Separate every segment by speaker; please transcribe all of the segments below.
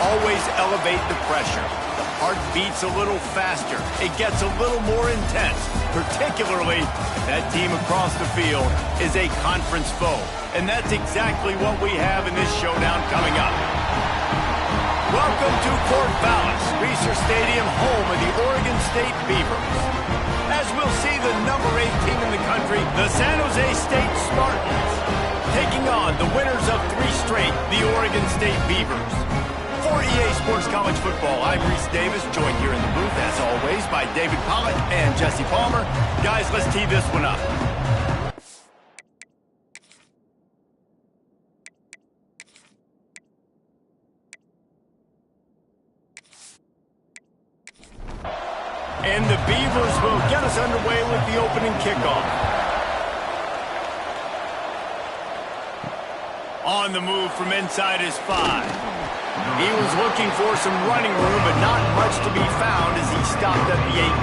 Speaker 1: always elevate the pressure. The heart beats a little faster. It gets a little more intense, particularly if that team across the field is a conference foe. And that's exactly what we have in this showdown coming up. Welcome to Corvallis, Reser Stadium, home of the Oregon State Beavers. As we'll see the number 8 team in the country, the San Jose State Spartans, taking on the winners of 3 straight, the Oregon State Beavers. For EA Sports College Football, I'm Reese Davis, joined here in the booth, as always, by David Pollock and Jesse Palmer. Guys, let's tee this one up. And the Beavers will get us underway with the opening kickoff. On the move from inside his 5. He was looking for some running room, but not much to be found as he stopped at the 18.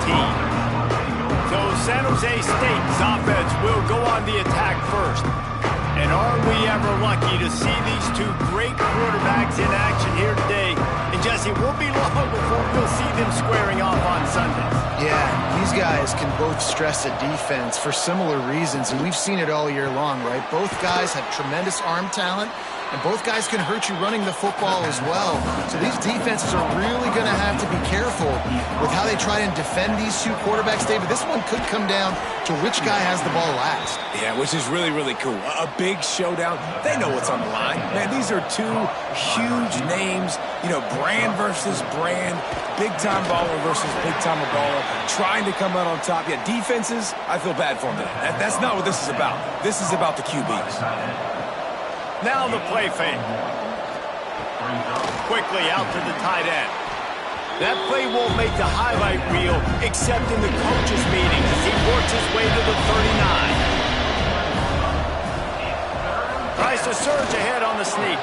Speaker 1: So San Jose State's offense will go on the attack first. And are we ever lucky to see these 2 great quarterbacks in action here today? And Jesse, it won't be long before we'll see them squaring off on Sundays.
Speaker 2: Yeah, these guys can both stress a defense for similar reasons, and we've seen it all year long, right? Both guys have tremendous arm talent, and both guys can hurt you running the football as well. So these defenses are really going to have to be careful with how they try and defend these 2 quarterbacks, David. This one could come down to which guy has the ball last.
Speaker 3: Yeah, which is really, really cool. A big showdown. They know what's on the line. Man, these are 2 huge names. You know, brand versus brand. Big-time baller versus big-time baller. Trying to come out on top. Yeah, defenses, I feel bad for them. That's not what this is about. This is about the QBs.
Speaker 1: Now the play fake. Quickly out to the tight end. That play won't make the highlight reel except in the coaches' meeting as he works his way to the 39. Tries to surge ahead on the sneak.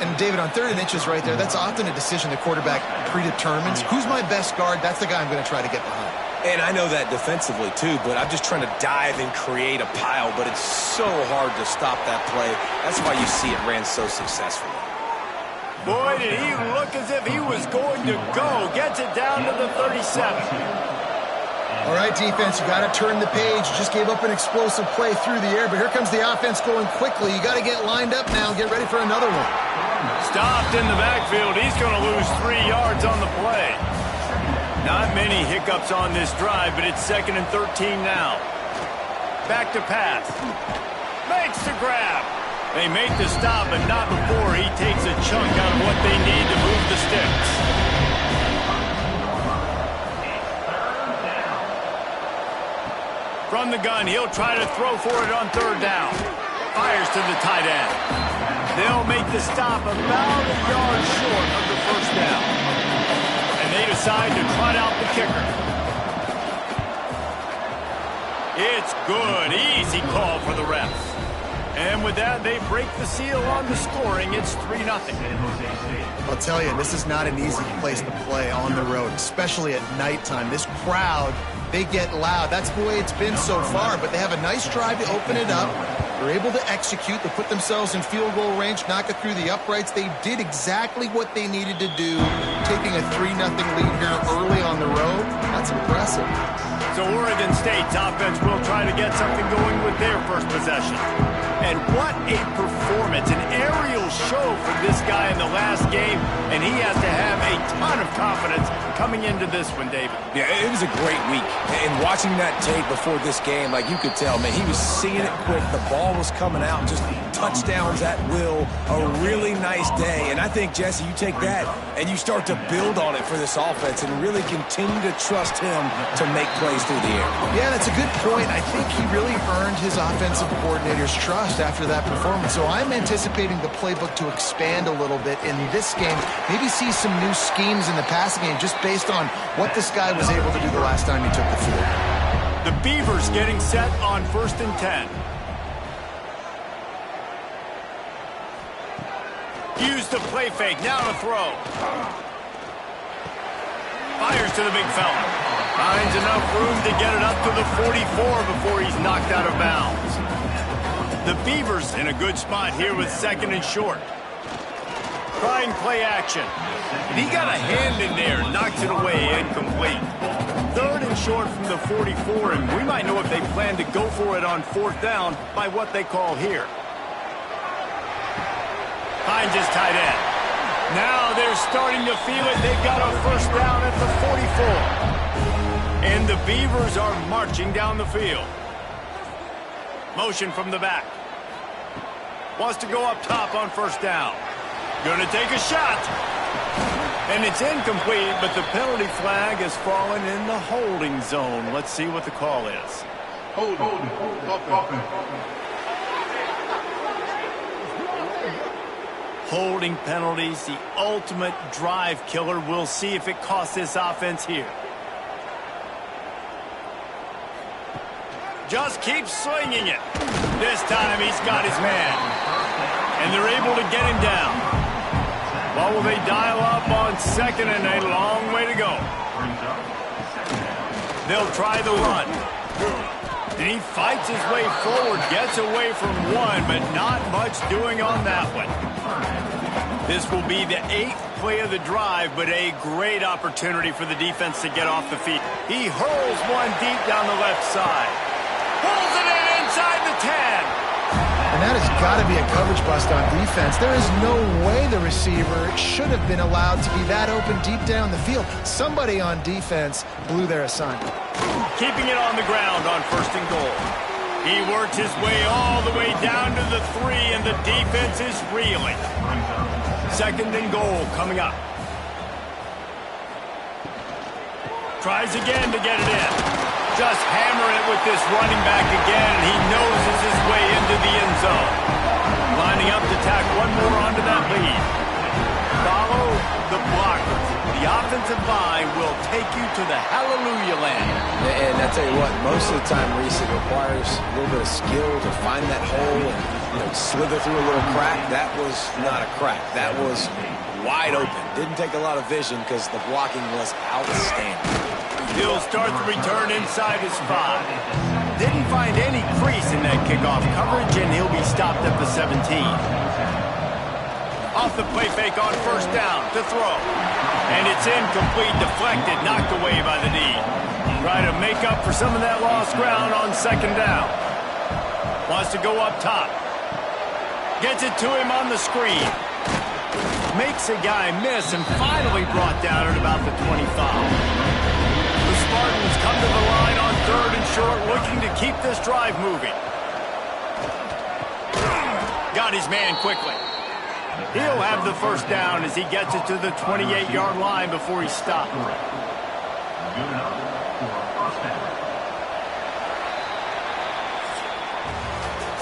Speaker 2: And David, on 3rd and inches right there, that's often a decision the quarterback predetermines. Who's my best guard? That's the guy I'm going to try to get behind.
Speaker 3: And I know that defensively, too, but I'm just trying to dive and create a pile, but it's so hard to stop that play. That's why you see it ran so successfully.
Speaker 1: Boy, did he look as if he was going to go. Gets it down to the 37.
Speaker 2: All right, defense, you got to turn the page. You just gave up an explosive play through the air, but here comes the offense going quickly. You got to get lined up now and get ready for another one.
Speaker 1: Stopped in the backfield. He's going to lose 3 yards on the play. Not many hiccups on this drive, but it's 2nd and 13 now. Back to pass. Makes the grab. They make the stop, but not before he takes a chunk out of what they need to move the sticks. From the gun, he'll try to throw for it on 3rd down. Fires to the tight end. They'll make the stop about a yard short of the 1st down. They decide to trot out the kicker. It's good. Easy call for the refs. And with that, they break the seal on the scoring. It's 3-0.
Speaker 2: I'll tell you, this is not an easy place to play on the road, especially at nighttime. This crowd, they get loud. That's the way it's been so far, but they have a nice drive to open it up. They're able to execute. They put themselves in field goal range, knock it through the uprights. They did exactly what they needed to do, taking a 3-0 lead here early on the road. That's impressive.
Speaker 1: So Oregon State's offense will try to get something going with their first possession. And what a performance, an aerial show for this guy in the last game, and he has to have a ton of confidence coming into this one, David.
Speaker 3: Yeah, it was a great week. And watching that tape before this game, like you could tell, man, he was seeing it quick. The ball was coming out, just touchdowns at will. A really nice day. And I think, Jesse, you take that and you start to build on it for this offense and really continue to trust him to make plays through the air.
Speaker 2: Yeah, that's a good point. I think he really earned his offensive coordinator's trust after that performance. So I'm anticipating the playbook to expand a little bit in this game. Maybe see some new schemes in the passing game just based on what this guy was able to do the last time he took the field.
Speaker 1: The Beavers getting set on 1st and 10. Use the play fake. Now to throw. Fires to the big fella. Finds enough room to get it up to the 44 before he's knocked out of bounds. The Beavers in a good spot here with 2nd and short. Trying play action. And he got a hand in there, knocks it away, incomplete. 3rd and short from the 44, and we might know if they plan to go for it on 4th down by what they call here. Finds his tight end. Now they're starting to feel it. They've got a 1st down at the 44. And the Beavers are marching down the field. Motion from the back. Wants to go up top on 1st down. Gonna take a shot. And it's incomplete, but the penalty flag has fallen in the holding zone. Let's see what the call is. Holding penalties, the ultimate drive killer. We'll see if it costs this offense here. Just keeps swinging it. This time he's got his man. And they're able to get him down. Well, will they dial up on 2nd and a long way to go? They'll try the run. And he fights his way forward, gets away from one, but not much doing on that one. This will be the 8th play of the drive, but a great opportunity for the defense to get off the field. He hurls one deep down the left side. Pulls it in inside the 10.
Speaker 2: And that has got to be a coverage bust on defense. There is no way the receiver should have been allowed to be that open deep down the field. Somebody on defense blew their assignment.
Speaker 1: Keeping it on the ground on 1st and goal. He works his way all the way down to the 3, and the defense is reeling. 2nd and goal coming up. Tries again to get it in. Just hammer it with this running back again, and he noses his way into the end zone. Lining up to tack one more onto that lead. Follow the blockers. The offensive line will take you to the hallelujah land.
Speaker 3: And I tell you what, most of the time, Reese, it requires a little bit of skill to find that hole and slither through a little crack. That was not a crack. That was wide open. Didn't take a lot of vision because the blocking was outstanding.
Speaker 1: He'll start the return inside his 5. Didn't find any crease in that kickoff coverage, and he'll be stopped at the 17. Off the play fake on 1st down to throw. And it's incomplete, deflected, knocked away by the knee. Try to make up for some of that lost ground on 2nd down. Wants to go up top. Gets it to him on the screen. Makes a guy miss and finally brought down at about the 25. The Spartans come to the line on 3rd and short, looking to keep this drive moving. Got his man quickly. He'll have the 1st down as he gets it to the 28-yard line before he's stopped.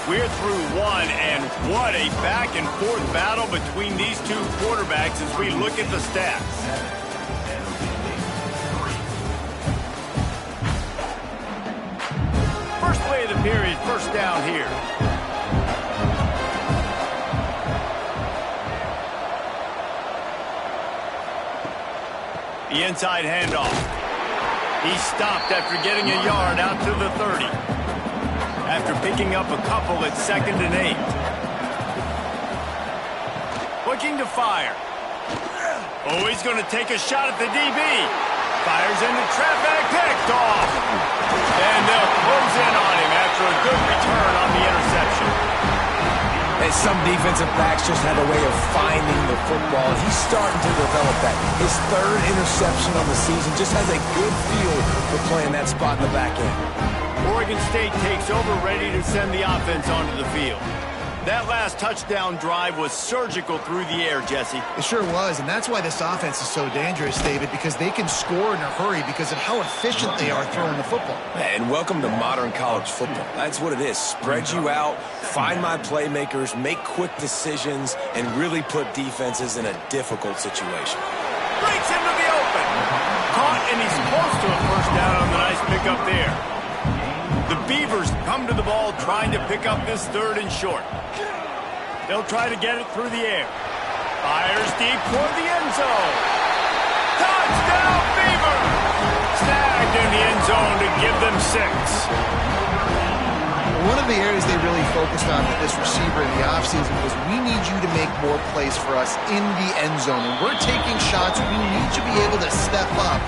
Speaker 1: We're through 1, and what a back-and-forth battle between these two quarterbacks as we look at the stats. First play of the period, 1st down here. The inside handoff. He stopped after getting a yard out to the 30. After picking up a couple at 2nd and 8. Looking to fire. Oh, he's going to take a shot at the DB. Fires into traffic, picked off. And they'll close in on him after a good return on the interception.
Speaker 3: And some defensive backs just have a way of finding the football. He's starting to develop that. His 3rd interception of the season just has a good feel for playing that spot in the back end.
Speaker 1: Oregon State takes over, ready to send the offense onto the field. That last touchdown drive was surgical through the air, Jesse.
Speaker 2: It sure was, and that's why this offense is so dangerous, David, because they can score in a hurry because of how efficient they are throwing the football.
Speaker 3: And welcome to modern college football. That's what it is. Spread you out, find my playmakers, make quick decisions, and really put defenses in a difficult situation.
Speaker 1: Breaks into the open. Caught, and he's close to a 1st down on the nice pickup there. The Beavers come to the ball trying to pick up this 3rd and short. They'll try to get it through the air. Fires deep toward the end zone. Touchdown, Beavers! Snagged in the end zone to give them 6.
Speaker 2: One of the areas they really focused on with this receiver in the offseason was we need you to make more plays for us in the end zone. And we're taking shots. We need you to be able to step up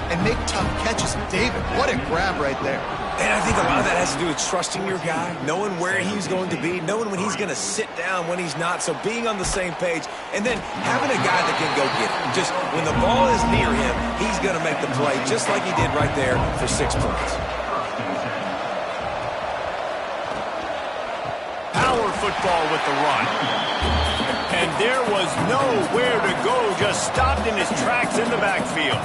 Speaker 2: and make tough catches. David, what a grab right there.
Speaker 3: And I think a lot of that has to do with trusting your guy, knowing where he's going to be, knowing when he's going to sit down, when he's not, so being on the same page, and then having a guy that can go get it. Just when the ball is near him, he's going to make the play, just like he did right there for 6 points.
Speaker 1: Power football with the run. And there was nowhere to go, just stopped in his tracks in the backfield.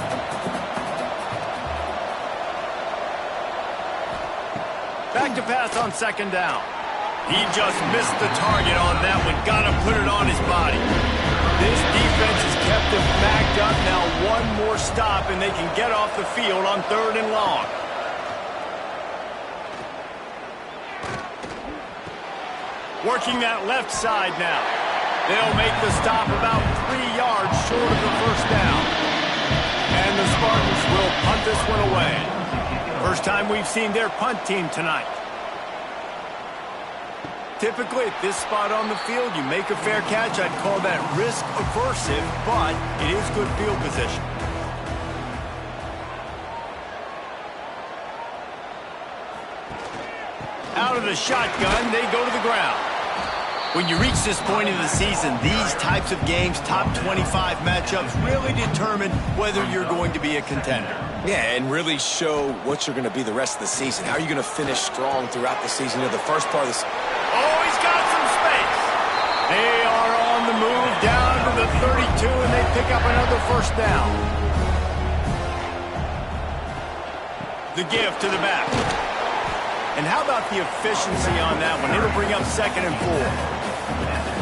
Speaker 1: Back to pass on 2nd down. He just missed the target on that one. Got to put it on his body. This defense has kept him backed up. Now one more stop, and they can get off the field on 3rd and long. Working that left side now. They'll make the stop about 3 yards short of the 1st down. And the Spartans will punt this one away. First time we've seen their punt team tonight. Typically, at this spot on the field, you make a fair catch. I'd call that risk-aversive, but it is good field position. Out of the shotgun, they go to the ground. When you reach this point in the season, these types of games, top 25 matchups, really determine whether you're going to be a contender.
Speaker 3: Yeah, and really show what you're going to be the rest of the season. How are you going to finish strong throughout the season? You know, the first part of this.
Speaker 1: Oh, he's got some space. They are on the move down to the 32, and they pick up another 1st down. The give to the back. And how about the efficiency on that one? It'll bring up 2nd and 4.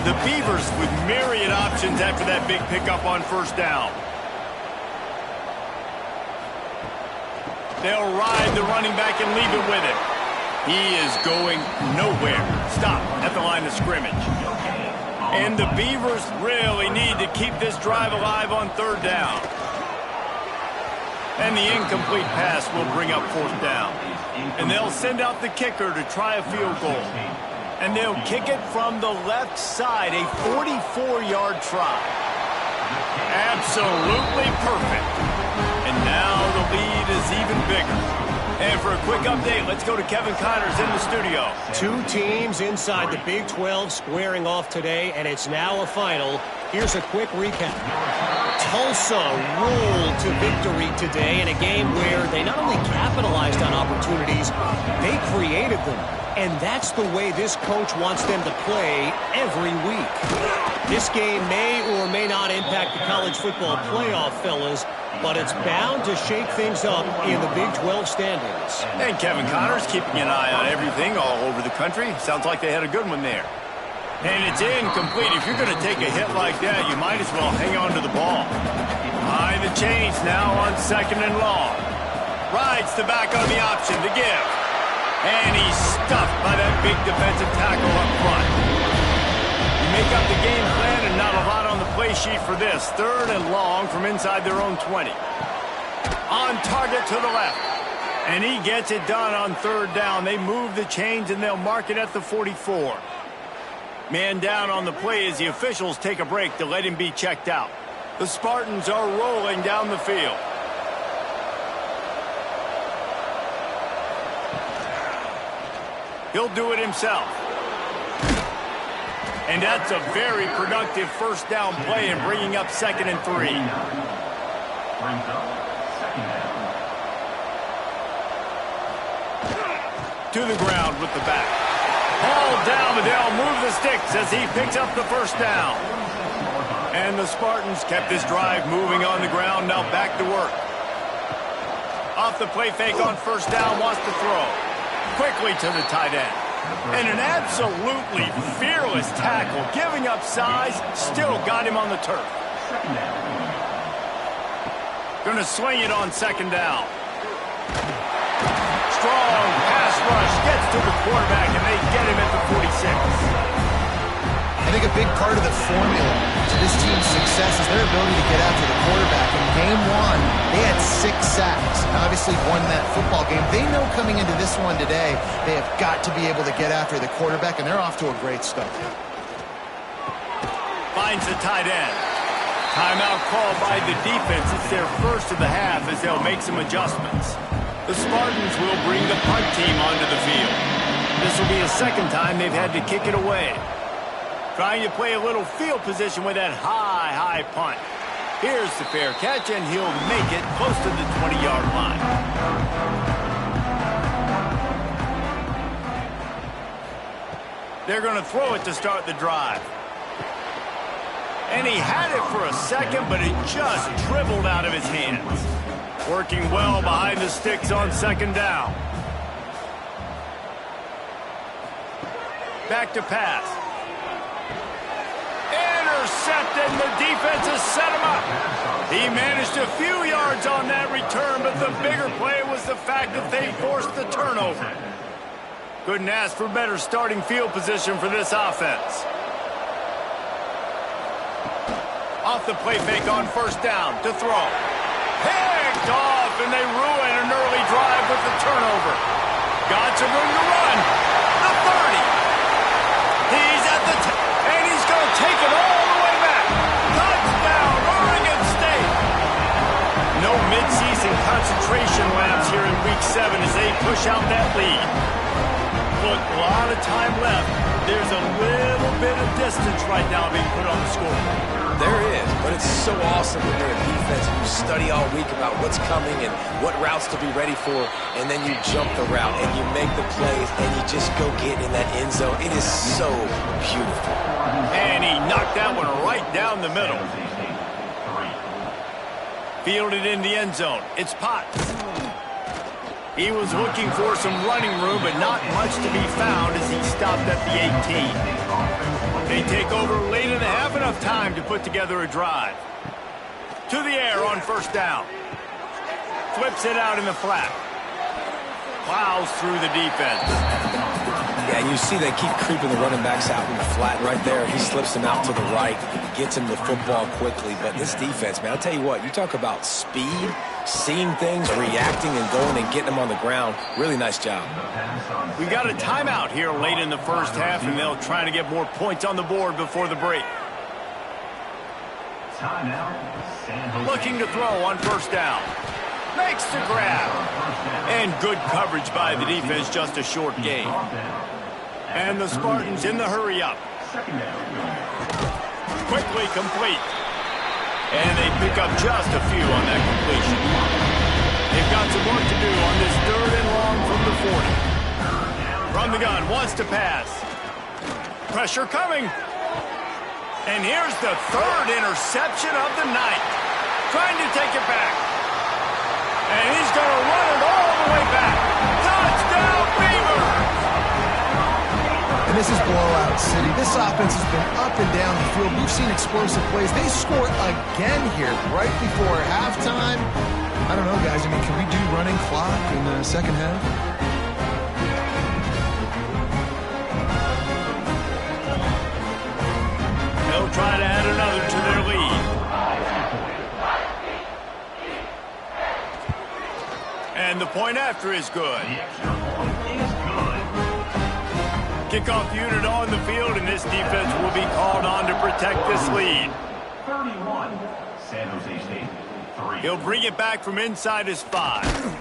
Speaker 1: The Beavers with myriad options after that big pickup on 1st down. They'll ride the running back and leave it with him. He is going nowhere. Stop at the line of scrimmage. And the Beavers really need to keep this drive alive on 3rd down. And the incomplete pass will bring up 4th down. And they'll send out the kicker to try a field goal. And they'll kick it from the left side, a 44-yard try. Absolutely perfect. And now the lead is even bigger. And for a quick update, let's go to Kevin Connors in the studio.
Speaker 4: 2 teams inside the Big 12 squaring off today, and it's now a final. Here's a quick recap. Tulsa rolled to victory today in a game where they not only capitalized on opportunities, they created them. And that's the way this coach wants them to play every week. This game may or may not impact the college football playoff, fellas, but it's bound to shake things up in the Big 12 standings.
Speaker 1: And Kevin Connors keeping an eye on everything all over the country. Sounds like they had a good one there. And it's incomplete. If you're going to take a hit like that, you might as well hang on to the ball. High the chains now on 2nd and long. Rides the back on the option to give. And he's stuffed by that big defensive tackle up front. You make up the game plan and not a lot on the play sheet for this. 3rd and long from inside their own 20. On target to the left. And he gets it done on 3rd down. They move the chains and they'll mark it at the 44. Man down on the play as the officials take a break to let him be checked out. The Spartans are rolling down the field. He'll do it himself. And that's a very productive 1st down play and bringing up 2nd and 3. To the ground with the back. Hauled down, but they'll move the sticks as he picks up the 1st down. And the Spartans kept this drive moving on the ground, now back to work. Off the play fake on 1st down, wants to throw. Quickly to the tight end. And an absolutely fearless tackle, giving up size, still got him on the turf. Going to swing it on 2nd down. Strong pass rush, gets to the quarterback, and they get him at the 46.
Speaker 2: I think a big part of the formula to this team's success is their ability to get after the quarterback. In game 1, they had 6 sacks. obviously won that football game. They know coming into this one today, they have got to be able to get after the quarterback, and they're off to a great start.
Speaker 1: Finds the tight end. Timeout called by the defense. It's their first of the half as they'll make some adjustments. The Spartans will bring the punt team onto the field. This will be the second time they've had to kick it away. Trying to play a little field position with that high punt. Here's the fair catch, and he'll make it close to the 20-yard line. They're going to throw it to start the drive. And he had it for a second, but it just dribbled out of his hands. Working well behind the sticks on second down. Back to pass. Intercepted, and the defense has set him up. He managed a few yards on that return, but the bigger play was the fact that they forced the turnover. Couldn't ask for better starting field position for this offense. Off the play fake on first down to throw. Picked off, and they ruin an early drive with the turnover. Got some room to run. The 30. He's at the 10, and he's going to take it all the way back. Touchdown, Oregon State. No midseason concentration laps here in Week 7 as they push out that lead. Look, a lot of time left. There's a little bit of distance right now being put on the score.
Speaker 3: There is, but it's so awesome when you're a defense and you study all week about what's coming and what routes to be ready for, and then you jump the route and you make the plays and you just go get in that end zone. It is so beautiful.
Speaker 1: And he knocked that one right down the middle. Fielded in the end zone. It's Potts. He was looking for some running room, but not much to be found as he stopped at the 18. They take over late in the half, enough time to put together a drive. To the air on first down. Flips it out in the flat. Plows through the defense.
Speaker 3: Yeah, and you see they keep creeping the running backs out in the flat right there. He slips them out to the right, gets him the football quickly. But this defense, man, I'll tell you what, you talk about speed, seeing things, reacting, and going and getting them on the ground. Really nice job.
Speaker 1: We got a timeout here late in the first half, and they'll try to get more points on the board before the break. Looking to throw on first down. Makes the grab. And good coverage by the defense, just a short gain. And the Spartans in the hurry up. Quickly complete. And they pick up just a few on that completion. They've got some work to do on this third and long from the 40. From the gun, wants to pass. Pressure coming. And here's the third interception of the night. Trying to take it back. And he's going to run it all the way back. Touchdown, Beavers!
Speaker 2: And this is blowout city. This offense has been up and down the field. We've seen explosive plays. They score again here right before halftime. I don't know, guys. I mean, can we do running clock in the second half?
Speaker 1: They'll try to add another to their lead. And the point after is good. Kickoff unit on the field, and this defense will be called on to protect this lead.
Speaker 5: 31, San Jose State.
Speaker 1: He'll bring it back from inside his 5.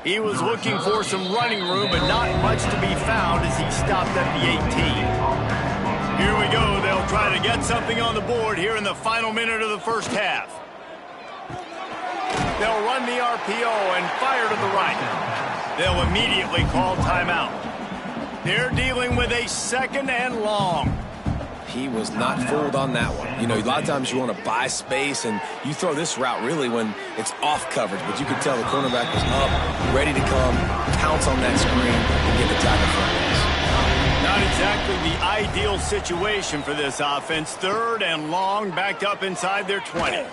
Speaker 1: He was looking for some running room, but not much to be found as he stopped at the 18. Here we go. They'll try to get something on the board here in the final minute of the first half. They'll run the RPO and fire to the right. They'll immediately call timeout. They're dealing with a second and long.
Speaker 3: He was not fooled on that one. You know, a lot of times you want to buy space, and you throw this route really when it's off coverage. But you could tell the cornerback was up, ready to come, pounce on that screen, and get the tackle for us.
Speaker 1: Not exactly the ideal situation for this offense. Third and long, backed up inside their 20.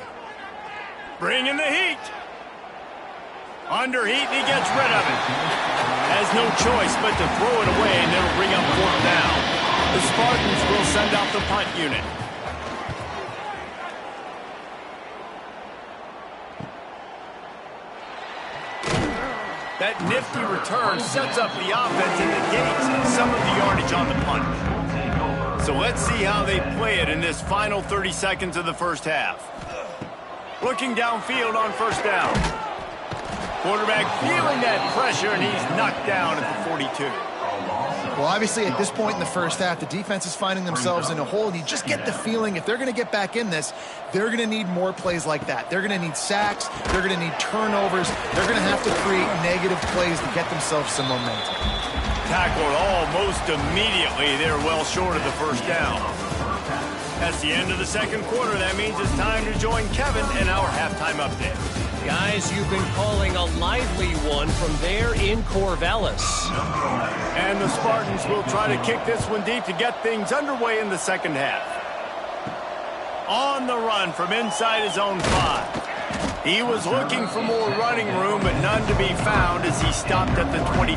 Speaker 1: Bringing the heat. Under heat, he gets rid of it. Has no choice but to throw it away, and it'll bring up fourth down. The Spartans will send out the punt unit. That nifty return sets up the offense and negates some of the yardage on the punt. So let's see how they play it in this final 30 seconds of the first half. Looking downfield on first down. Quarterback feeling that pressure, and he's knocked down at the 42.
Speaker 2: Well, obviously, at this point in the first half, the defense is finding themselves in a hole, and you just get the feeling if they're going to get back in this, they're going to need more plays like that. They're going to need sacks. They're going to need turnovers. They're going to have to create negative plays to get themselves some momentum.
Speaker 1: Tackled almost immediately. They're well short of the first down. That's the end of the second quarter. That means it's time to join Kevin in our halftime update.
Speaker 4: Guys, you've been calling a lively one from there in Corvallis.
Speaker 1: And the Spartans will try to kick this one deep to get things underway in the second half. On the run from inside his own 5. He was looking for more running room, but none to be found as he stopped at the 23.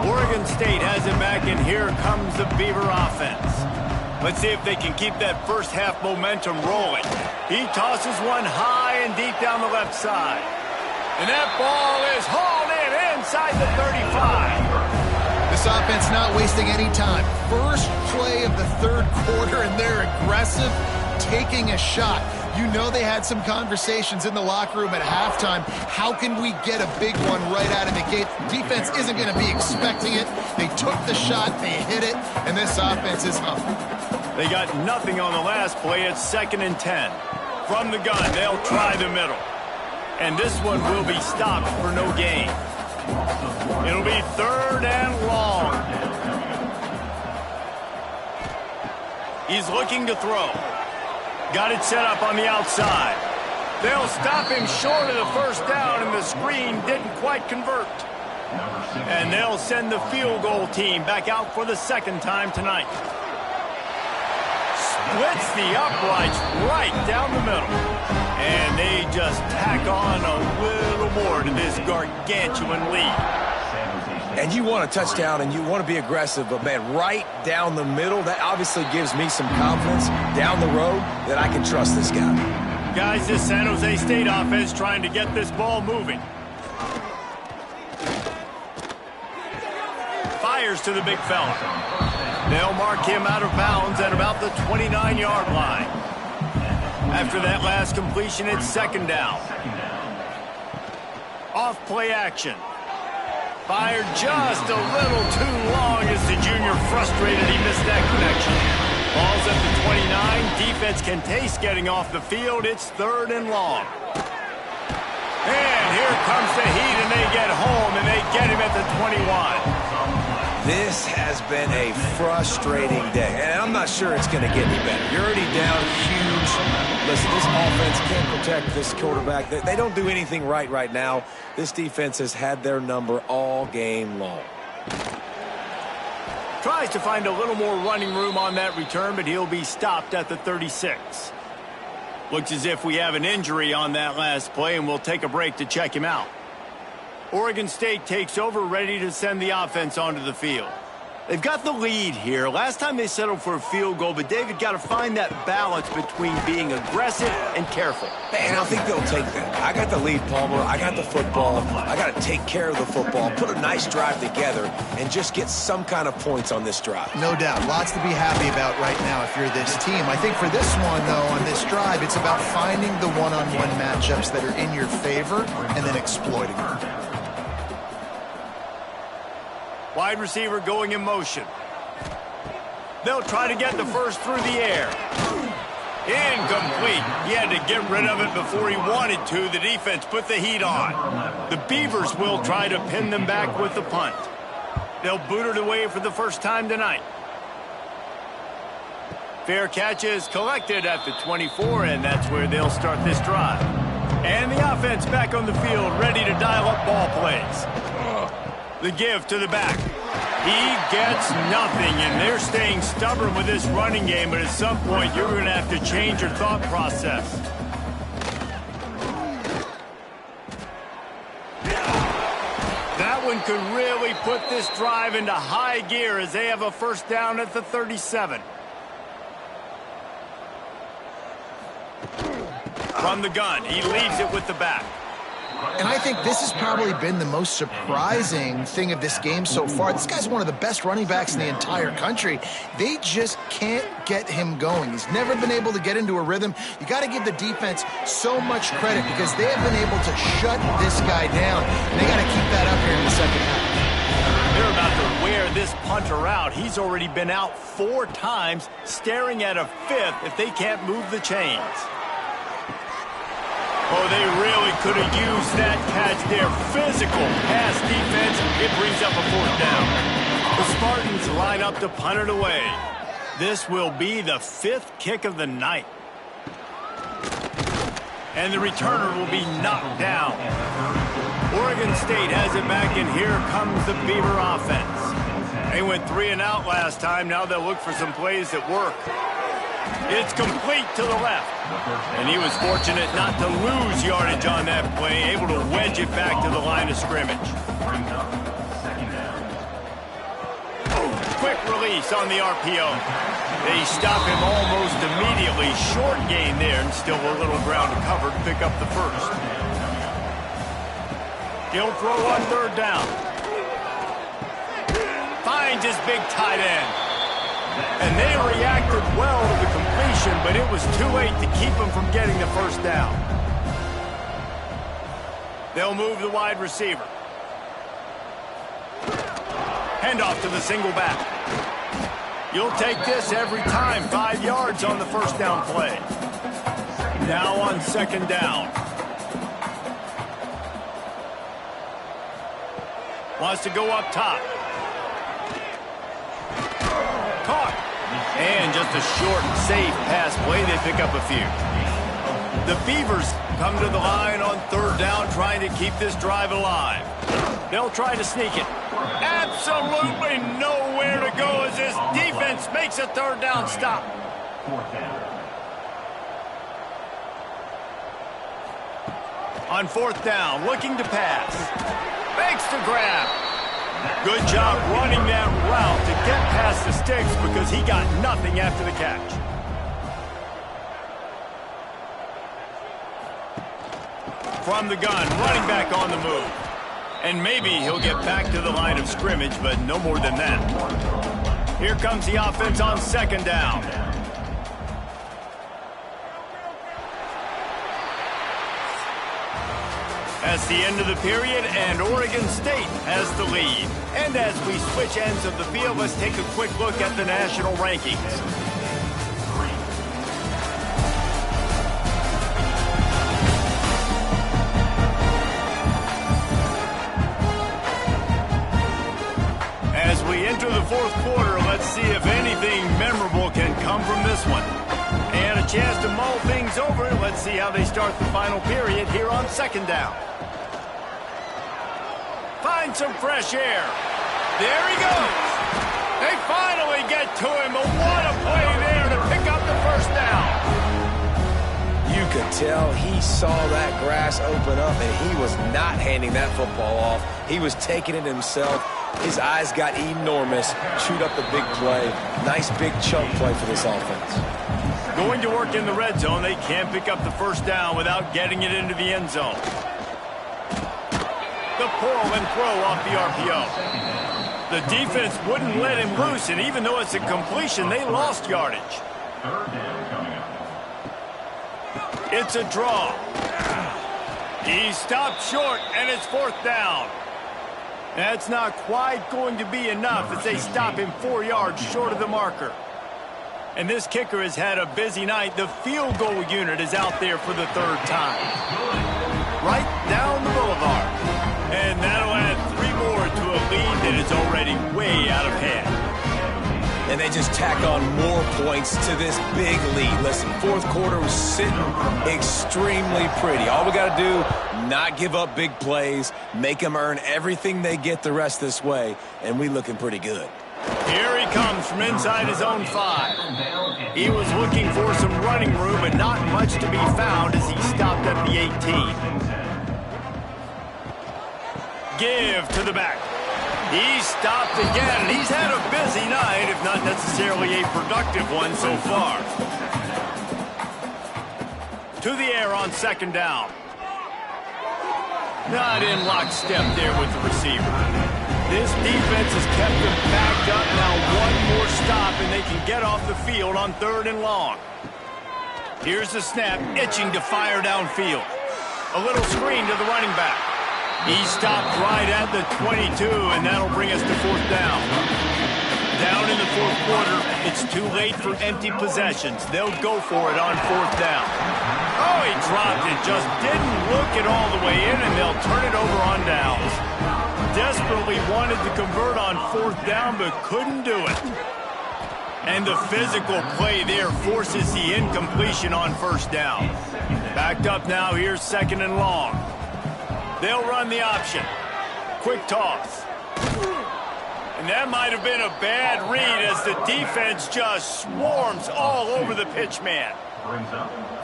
Speaker 1: Oregon State has him back, and here comes the Beaver offense. Let's see if they can keep that first half momentum rolling. He tosses one high and deep down the left side. And that ball is hauled in inside the 35.
Speaker 2: This offense not wasting any time. First play of the third quarter, and they're aggressive, taking a shot. You know they had some conversations in the locker room at halftime. How can we get a big one right out of the gate? Defense isn't going to be expecting it. They took the shot, they hit it, and this offense is up.
Speaker 1: They got nothing on the last play. It's 2nd and 10. From the gun, they'll try the middle. And this one will be stopped for no gain. It'll be 3rd and long. He's looking to throw. Got it set up on the outside. They'll stop him short of the first down, and the screen didn't quite convert. And they'll send the field goal team back out for the second time tonight. Splits the uprights right down the middle. And they just tack on a little more to this gargantuan lead.
Speaker 3: And you want a touchdown and you want to be aggressive, but, man, right down the middle, that obviously gives me some confidence down the road that I can trust this guy.
Speaker 1: Guys, this San Jose State offense trying to get this ball moving. Fires to the big fella. They'll mark him out of bounds at about the 29-yard line. After that last completion, it's 2nd down. Off play action. Fired just a little too long as the junior frustrated. He missed that connection. Ball's at the 29. Defense can taste getting off the field. It's 3rd and long. And here comes the heat, and they get home, and they get him at the 21.
Speaker 3: This has been a frustrating day, and I'm not sure it's going to get any better. You're already down huge. Listen, this offense can't protect this quarterback. They don't do anything right now. This defense has had their number all game long.
Speaker 1: Tries to find a little more running room on that return, but he'll be stopped at the 36. Looks as if we have an injury on that last play, and we'll take a break to check him out. Oregon State takes over, ready to send the offense onto the field. They've got the lead here. Last time they settled for a field goal, but David got to find that balance between being aggressive and careful.
Speaker 3: Man, I think they'll take that. I got the lead, Palmer. I got the football. I got to take care of the football, put a nice drive together, and just get some kind of points on this drive.
Speaker 2: No doubt. Lots to be happy about right now if you're this team. I think for this one, though, on this drive, it's about finding the one-on-one matchups that are in your favor and then exploiting them.
Speaker 1: Wide receiver going in motion. They'll try to get the first through the air. Incomplete. He had to get rid of it before he wanted to. The defense put the heat on. The Beavers will try to pin them back with the punt. They'll boot it away for the first time tonight. Fair catch is collected at the 24, and that's where they'll start this drive. And the offense back on the field, ready to dial up ball plays. The give to the back. He gets nothing, and they're staying stubborn with this running game, but at some point you're going to have to change your thought process. That one could really put this drive into high gear as they have a first down at the 37. From the gun, he leaves it with the back.
Speaker 2: And I think this has probably been the most surprising thing of this game so far. This guy's one of the best running backs in the entire country. They just can't get him going. He's never been able to get into a rhythm. You got to give the defense so much credit because they have been able to shut this guy down. And they got to keep that up here in the second half.
Speaker 1: They're about to wear this punter out. He's already been out 4 times, staring at a 5th if they can't move the chains. Oh, they really could have used that catch there. Physical pass defense. It brings up a 4th down. The Spartans line up to punt it away. This will be the 5th kick of the night. And the returner will be knocked down. Oregon State has it back, and here comes the Beaver offense. They went 3 and out last time. Now they'll look for some plays that work. It's complete to the left. And he was fortunate not to lose yardage on that play, able to wedge it back to the line of scrimmage. Quick release on the RPO. They stop him almost immediately. Short gain there, and still a little ground to cover to pick up the first. He'll throw on 3rd down. Finds his big tight end. And they reacted well to the completion, but it was too late to keep him from getting the first down. They'll move the wide receiver. Handoff to the single back. You'll take this every time. 5 yards on the first down play. Now on 2nd down. Wants to go up top. Caught. And just a short, safe pass play. They pick up a few. The Beavers come to the line on 3rd down, trying to keep this drive alive. They'll try to sneak it. Absolutely nowhere to go as this defense makes a 3rd down stop.
Speaker 5: 4th down.
Speaker 1: On 4th down, looking to pass. Fakes to grab. Good job running that route to get past the sticks because he got nothing after the catch. From the gun, running back on the move. And maybe he'll get back to the line of scrimmage, but no more than that. Here comes the offense on 2nd down. That's the end of the period, and Oregon State has the lead. And as we switch ends of the field, let's take a quick look at the national rankings. As we enter the 4th quarter, let's see if anything memorable can come from this one. And a chance to mull things over. Let's see how they start the final period here on 2nd down. Find some fresh air. There he goes. They finally get to him, but what a play there to pick up the first down.
Speaker 3: You could tell he saw that grass open up, and he was not handing that football off. He was taking it himself. His eyes got enormous. Chewed up the big play. Nice big chunk play for this offense.
Speaker 1: Going to work in the red zone. They can't pick up the first down without getting it into the end zone. The pull and throw off the RPO. The defense wouldn't let him loose, and even though it's a completion, they lost yardage.
Speaker 5: 3rd down coming up.
Speaker 1: It's a draw. He stopped short, and it's 4th down. That's not quite going to be enough as they stop him 4 yards short of the marker. And this kicker has had a busy night. The field goal unit is out there for the 3rd time. Right down the boulevard. And that'll add 3 more to a lead that is already way out of hand.
Speaker 3: And they just tack on more points to this big lead. Listen, 4th quarter was sitting extremely pretty. All we got to do, not give up big plays, make them earn everything they get the rest this way, and we looking pretty good.
Speaker 1: Here he comes from inside his own 5. He was looking for some running room, but not much to be found as he stopped at the 18. Give to the back. He stopped again, and he's had a busy night, if not necessarily a productive one so far. To the air on 2nd down. Not in lockstep there with the receiver. This defense has kept them backed up. Now one more stop, and they can get off the field on 3rd and long. Here's the snap, itching to fire downfield. A little screen to the running back. He stopped right at the 22, and that'll bring us to 4th down. Down in the 4th quarter, it's too late for empty possessions. They'll go for it on 4th down. Oh, he dropped it, just didn't look it all the way in, and they'll turn it over on downs. Desperately wanted to convert on 4th down, but couldn't do it. And the physical play there forces the incompletion on 1st down. Backed up now, here's 2nd and long. They'll run the option. Quick toss. And that might have been a bad read as the defense just swarms all over the pitch man.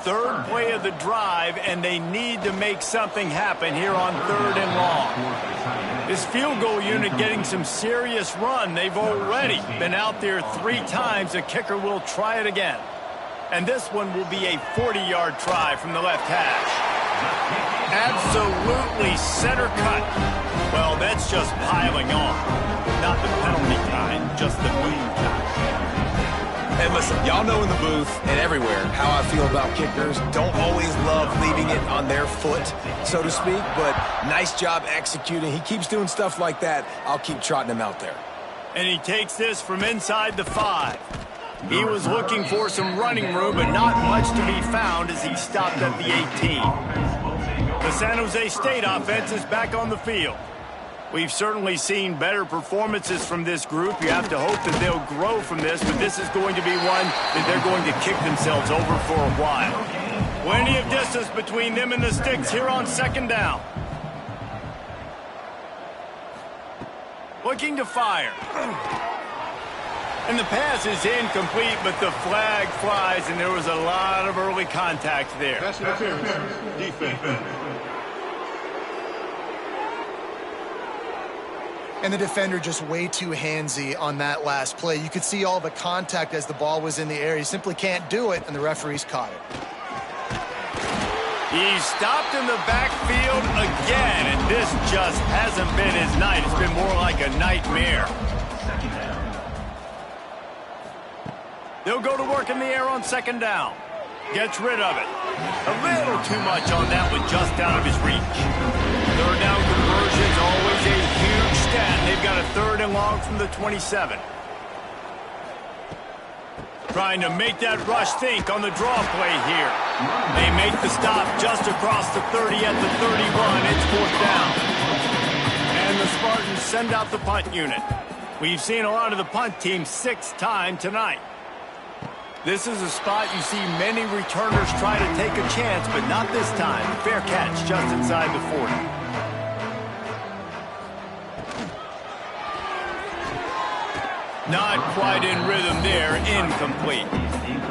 Speaker 1: 3rd play of the drive, and they need to make something happen here on 3rd and long. This field goal unit getting some serious run. They've already been out there 3 times. The kicker will try it again. And this one will be a 40-yard try from the left hash. Absolutely center cut. Well, that's just piling on. Not the penalty kind, just the boom kind.
Speaker 3: And listen, y'all know in the booth and everywhere how I feel about kickers. Don't always love leaving it on their foot, so to speak, but nice job executing. He keeps doing stuff like that. I'll keep trotting him out there.
Speaker 1: And he takes this from inside the 5. He was looking for some running room, but not much to be found as he stopped at the 18. The San Jose State offense is back on the field. We've certainly seen better performances from this group. You have to hope that they'll grow from this, but this is going to be one that they're going to kick themselves over for a while. Plenty of distance between them and the sticks here on 2nd down. Looking to fire. And the pass is incomplete, but the flag flies, and there was a lot of early contact there.
Speaker 5: Pass interference. Defense.
Speaker 2: And the defender just way too handsy on that last play. You could see all the contact as the ball was in the air. He simply can't do it, and the referees caught it.
Speaker 1: He stopped in the backfield again, and this just hasn't been his night. It's been more like a nightmare. They'll go to work in the air on 2nd down. Gets rid of it. A little too much on that one, just out of his reach. 3rd down conversion's always a huge stat. They've got a 3rd and long from the 27. Trying to make that rush think on the draw play here. They make the stop just across the 30 at the 31. It's 4th down. And the Spartans send out the punt unit. We've seen a lot of the punt team 6th time tonight. This is a spot you see many returners try to take a chance, but not this time. Fair catch just inside the 40. Not quite in rhythm there, incomplete.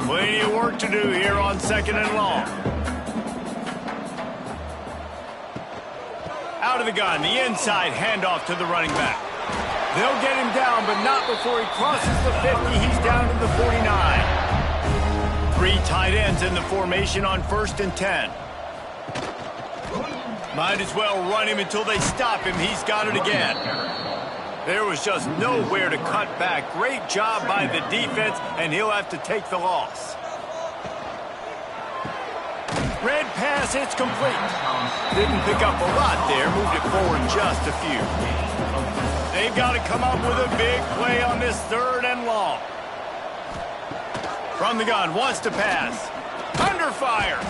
Speaker 1: Plenty of work to do here on 2nd and long. Out of the gun, the inside handoff to the running back. They'll get him down, but not before he crosses the 50. He's down to the 49. 3 tight ends in the formation on 1st and 10. Might as well run him until they stop him. He's got it again. There was just nowhere to cut back. Great job by the defense, and he'll have to take the loss. Red pass, it's complete. Didn't pick up a lot there, moved it forward just a few. They've got to come up with a big play on this 3rd and long. From the gun, wants to pass. Under fire.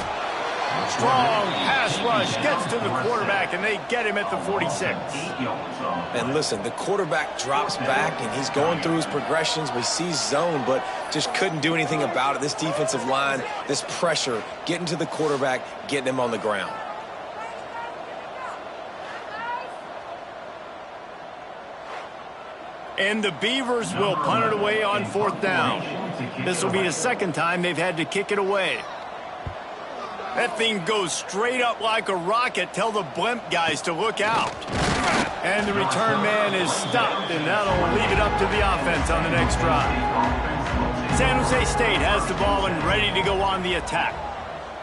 Speaker 1: Strong pass rush, gets to the quarterback, and they get him at the 46.
Speaker 3: And listen, the quarterback drops back, and he's going through his progressions. We see zone, but just couldn't do anything about it. This defensive line, this pressure, getting to the quarterback, getting him on the ground.
Speaker 1: And the Beavers will punt it away on 4th down. This will be the 2nd time they've had to kick it away. That thing goes straight up like a rocket. Tell the blimp guys to look out. And the return man is stopped, and that'll leave it up to the offense on the next drive. San Jose State has the ball and ready to go on the attack.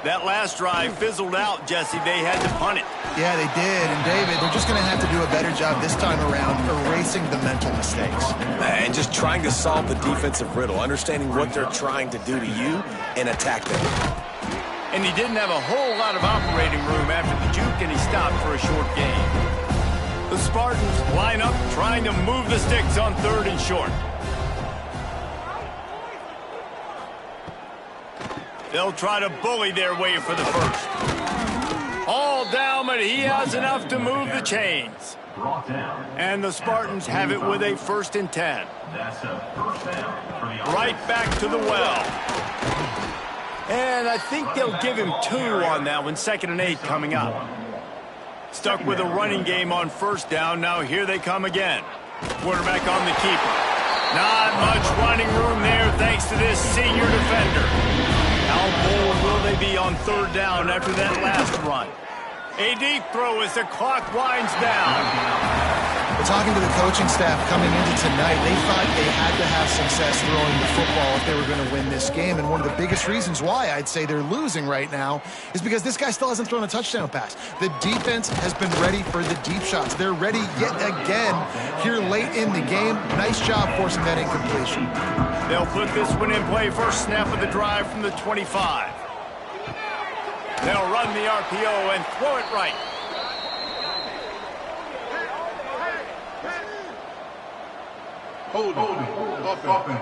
Speaker 1: That last drive fizzled out, Jesse. They had to punt it.
Speaker 2: Yeah, they did. And, David, they're just going to have to do a better job this time around erasing the mental mistakes.
Speaker 3: And just trying to solve the defensive riddle, understanding what they're trying to do to you and attack them.
Speaker 1: And he didn't have a whole lot of operating room after the juke, and he stopped for a short gain. The Spartans line up trying to move the sticks on 3rd and short. They'll try to bully their way for the first. All down, but he has enough to move the chains. And the Spartans have it with a 1st and 10. Right back to the well. And I think they'll give him 2 on that one. 2nd and 8 coming up. Stuck with a running game on 1st down. Now here they come again. Quarterback on the keeper. Not much running room there thanks to this senior defender. How bold will they be on 3rd down after that last run? A deep throw as the clock winds down.
Speaker 2: Talking to the coaching staff coming into tonight, they thought they had to have success throwing the football if they were going to win this game. And one of the biggest reasons why I'd say they're losing right now is because this guy still hasn't thrown a touchdown pass. The defense has been ready for the deep shots. They're ready yet again here late in the game. Nice job forcing that incompletion.
Speaker 1: They'll put this one in play. First snap of the drive from the 25. They'll run the RPO and throw it right.
Speaker 5: Holding. Offense.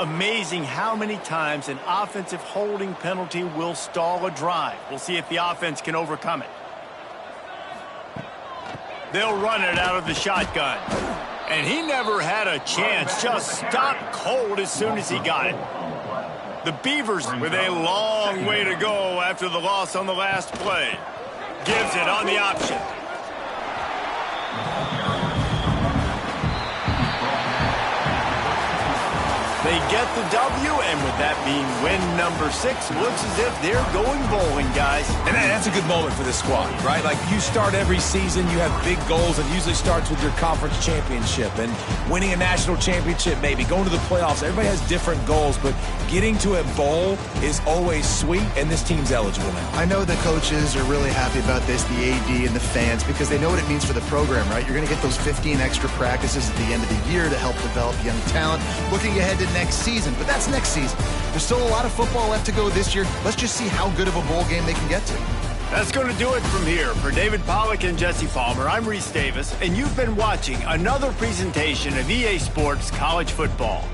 Speaker 1: Amazing how many times an offensive holding penalty will stall a drive. We'll see if the offense can overcome it. They'll run it out of the shotgun. And he never had a chance. Just stopped cold as soon as he got it. The Beavers with a long way to go after the loss on the last play. Gives it on the option. They get the W, and with that being win number 6, looks as if they're going bowling, guys.
Speaker 3: And that's a good moment for this squad, right? Like, you start every season, you have big goals. It usually starts with your conference championship and winning a national championship, maybe going to the playoffs. Everybody has different goals, but getting to a bowl is always sweet, and this team's eligible now.
Speaker 2: I know the coaches are really happy about this, the AD and the fans, because they know what it means for the program, right? You're going to get those 15 extra practices at the end of the year to help develop young talent. Looking ahead to next season, but that's next season. There's still a lot of football left to go this year. Let's just see how good of a bowl game they can get to.
Speaker 1: That's going to do it from here. For David Pollack and Jesse Palmer, I'm Reese Davis, and you've been watching another presentation of EA Sports College Football.